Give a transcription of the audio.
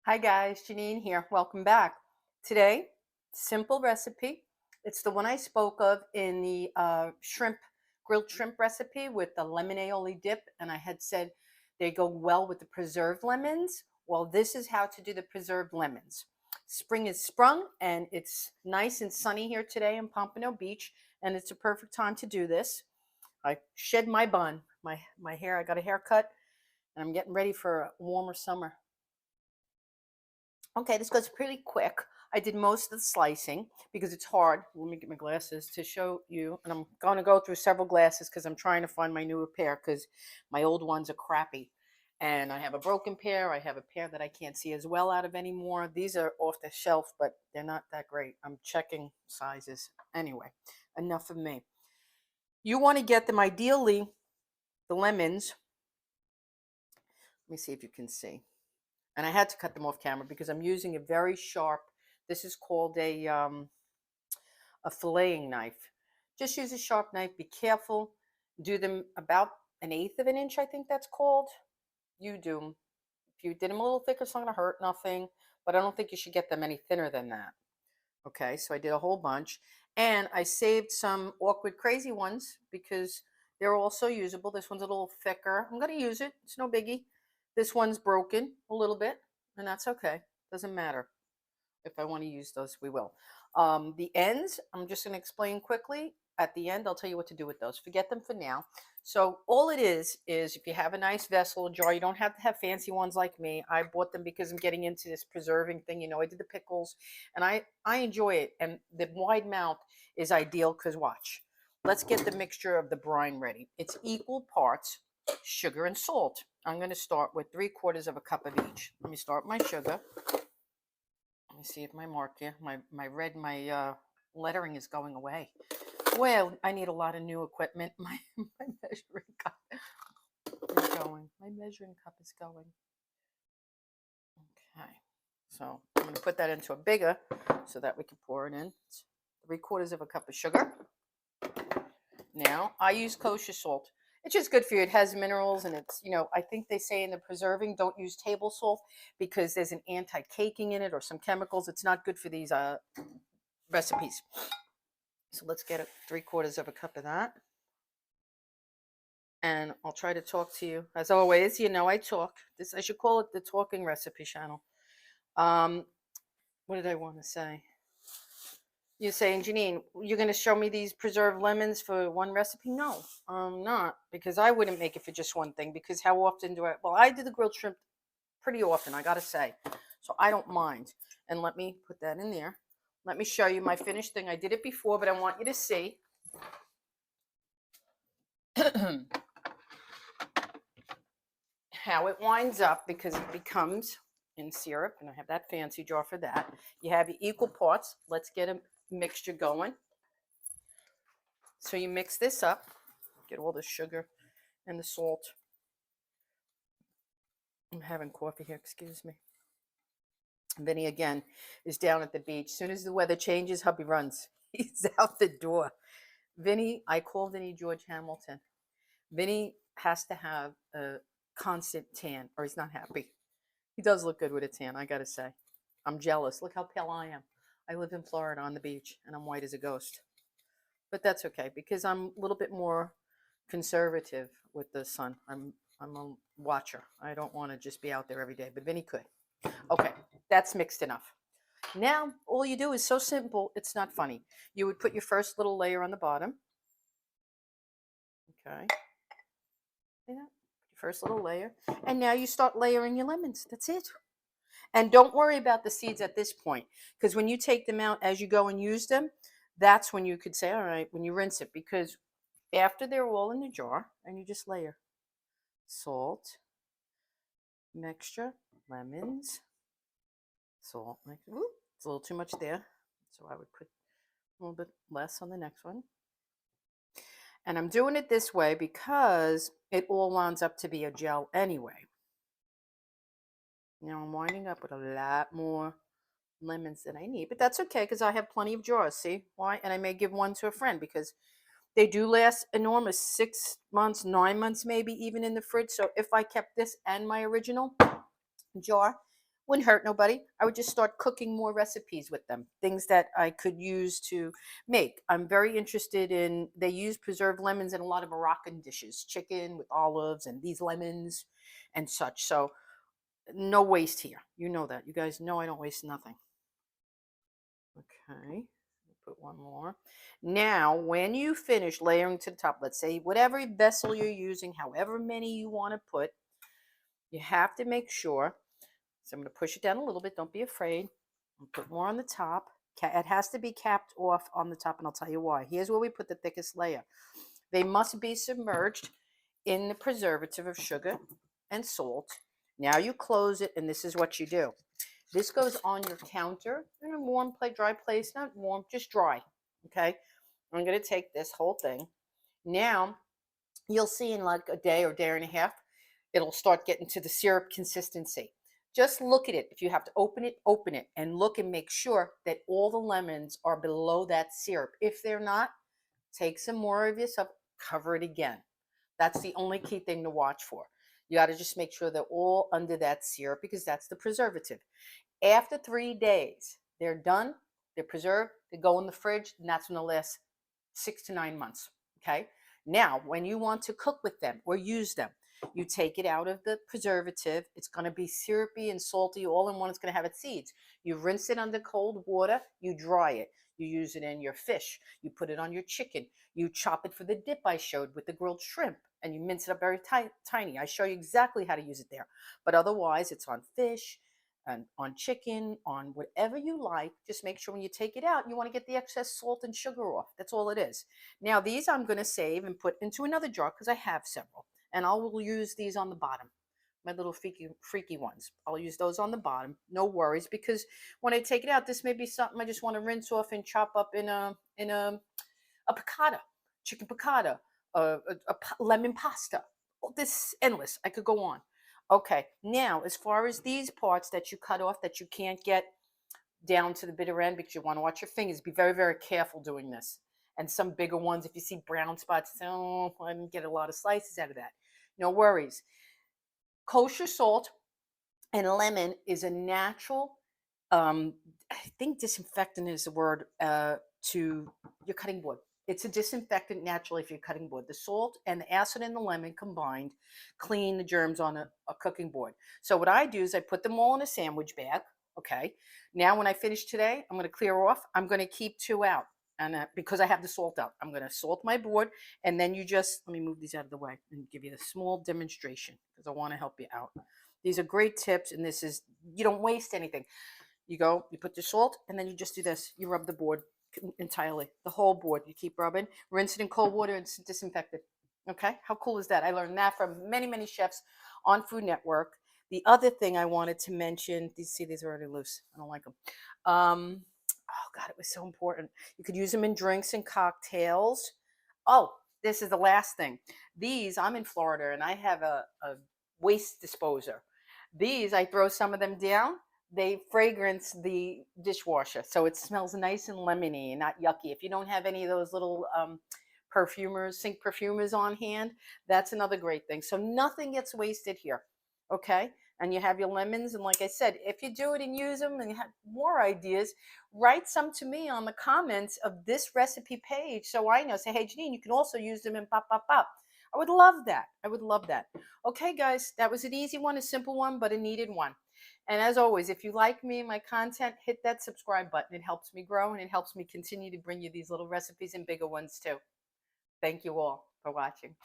Hi guys, Janine here. Welcome back. Today, simple recipe. It's the one I spoke of in the grilled shrimp recipe with the lemon aioli dip, and I had said they go well with the preserved lemons. Well, this is how to do the preserved lemons. Spring is sprung, and it's nice and sunny here today in Pompano Beach, and it's a perfect time to do this. I shed my bun, my hair. I got a haircut, and I'm getting ready for a warmer summer. Okay, this goes pretty quick. I did most of the slicing because it's hard. Let me get my glasses to show you. And I'm going to go through several glasses because I'm trying to find my newer pair because my old ones are crappy. And I have a broken pair. I have a pair that I can't see as well out of anymore. These are off the shelf, but they're not that great. I'm checking sizes. Anyway, enough of me. You want to get them ideally, the lemons. Let me see if you can see. And I had to cut them off camera because I'm using a very sharp, this is called a filleting knife. Just use a sharp knife. Be careful. Do them about an eighth of an inch, I think that's called. You do 'em. If you did them a little thicker, it's not going to hurt nothing. But I don't think you should get them any thinner than that. Okay, so I did a whole bunch. And I saved some awkward, crazy ones because they're also usable. This one's a little thicker. I'm going to use it. It's no biggie. This one's broken a little bit, and that's okay. Doesn't matter. If I want to use those, we will. The ends, I'm just going to explain quickly. At the end, I'll tell you what to do with those. Forget them for now. So all it is if you have a nice vessel, jar, you don't have to have fancy ones like me. I bought them because I'm getting into this preserving thing. I did the pickles, and I enjoy it. And the wide mouth is ideal because watch. Let's get the mixture of the brine ready. It's equal parts sugar and salt. I'm going to start with 3/4 of a cup of each. Let me start my sugar. Let me see if my lettering is going away. Well, I need a lot of new equipment. My measuring cup is going. My measuring cup is going. Okay, so I'm going to put that into a bigger so that we can pour it in. It's 3/4 of a cup of sugar. Now I use kosher salt. It's just good for you. It has minerals, and I think they say in the preserving, don't use table salt because there's an anti-caking in it or some chemicals. It's not good for these recipes. So let's get 3/4 of a cup of that. And I'll try to talk to you. As always, I talk. I should call it the talking recipe channel. What did I want to say? You're saying, Janine, you're going to show me these preserved lemons for one recipe? No, I'm not, because I wouldn't make it for just one thing. Because how often do I? Well, I do the grilled shrimp pretty often, I got to say. So I don't mind. And let me put that in there. Let me show you my finished thing. I did it before, but I want you to see. How it winds up because it becomes in syrup, and I have that fancy jar for that. You have your equal parts. Let's get a mixture going. So you mix this up, get all the sugar and the salt. I'm having coffee here, excuse me. Vinny again is down at the beach. As soon as the weather changes, hubby runs. He's out the door. Vinny, I call Vinny George Hamilton. Vinny has to have a constant tan or he's not happy. He does look good with a tan, I gotta say. I'm jealous. Look how pale I am. I live in Florida on the beach and I'm white as a ghost. But that's okay because I'm a little bit more conservative with the sun. I'm a watcher. I don't want to just be out there every day, but Vinny could. Okay, that's mixed enough. Now all you do is so simple, it's not funny. You would put your first little layer on the bottom. Okay. See that? First little layer. And now you start layering your lemons. That's it. And don't worry about the seeds at this point, because when you take them out as you go and use them, that's when you could say, all right, when you rinse it, because after they're all in the jar, and you just layer salt, mixture, lemons, salt. Ooh, it's a little too much there, so I would put a little bit less on the next one. And I'm doing it this way because it all winds up to be a gel anyway. Now I'm winding up with a lot more lemons than I need, but that's okay because I have plenty of jars. See why? And I may give one to a friend because they do last enormous 6 months, 9 months, maybe even in the fridge. So if I kept this and my original jar, Wouldn't hurt nobody. I would just start cooking more recipes with them, things that I could use to make. I'm very interested in, they use preserved lemons in a lot of Moroccan dishes, chicken with olives and these lemons and such. So no waste here. You know that. You guys know I don't waste nothing. Okay. Put one more. Now, when you finish layering to the top, let's say whatever vessel you're using, however many you want to put, you have to make sure. So I'm going to push it down a little bit. Don't be afraid. I'll put more on the top. It has to be capped off on the top, and I'll tell you why. Here's where we put the thickest layer. They must be submerged in the preservative of sugar and salt. Now you close it, and this is what you do. This goes on your counter in a warm, dry place. Not warm, just dry. Okay. I'm going to take this whole thing. Now you'll see in like a day or day and a half, it'll start getting to the syrup consistency. Just look at it. If you have to open it and look and make sure that all the lemons are below that syrup. If they're not, take some more of your stuff, cover it again. That's the only key thing to watch for. You got to just make sure they're all under that syrup because that's the preservative. After 3 days, they're done, they're preserved, they go in the fridge, and that's when they'll last 6 to 9 months. Okay. Now, when you want to cook with them or use them, you take it out of the preservative. It's going to be syrupy and salty all in one. It's going to have its seeds. You rinse it under cold water, you dry it. You use it in your fish. You put it on your chicken. You chop it for the dip I showed with the grilled shrimp, and you mince it up very tiny. I show you exactly how to use it there. But otherwise, it's on fish and on chicken, on whatever you like. Just make sure when you take it out, you want to get the excess salt and sugar off. That's all it is. Now, these I'm going to save and put into another jar because I have several. And I will use these on the bottom, my little freaky ones. I'll use those on the bottom. No worries, because when I take it out, this may be something I just want to rinse off and chop up in a piccata, chicken piccata, lemon pasta. Oh, this endless. I could go on. Okay, now as far as these parts that you cut off that you can't get down to the bitter end because you want to watch your fingers, be very, very careful doing this. And some bigger ones, if you see brown spots, oh, I didn't get a lot of slices out of that. No worries. Kosher salt and lemon is a natural, I think disinfectant is the word, to your cutting board. It's a disinfectant naturally for your cutting board. The salt and the acid and the lemon combined clean the germs on a cooking board. So what I do is I put them all in a sandwich bag. Okay. Now when I finish today, I'm going to clear off. I'm going to keep two out. And because I have the salt out, I'm going to salt my board. And then you just, let me move these out of the way and give you a small demonstration because I want to help you out. These are great tips. And this is, you don't waste anything. You go, you put the salt, and then you just do this. You rub the board entirely, the whole board. You keep rubbing, rinse it in cold water, and disinfect it. Okay, how cool is that? I learned that from many, many chefs on Food Network. The other thing I wanted to mention, see, these are already loose. I don't like them. Oh God, it was so important. You could use them in drinks and cocktails. Oh, this is the last thing. These, I'm in Florida, and I have a waste disposer. These, I throw some of them down, they fragrance the dishwasher, so it smells nice and lemony and not yucky. If you don't have any of those little perfumers, sink perfumers on hand, that's another great thing. So nothing gets wasted here. Okay. And you have your lemons, and like I said, if you do it and use them and you have more ideas, write some to me on the comments of this recipe page so I know. Say, hey Janine, you can also use them in pop pop pop. I would love that. I would love that. Okay, guys, that was an easy one, a simple one, but a needed one. And as always, if you like me and my content, hit that subscribe button. It helps me grow, and it helps me continue to bring you these little recipes and bigger ones too. Thank you all for watching.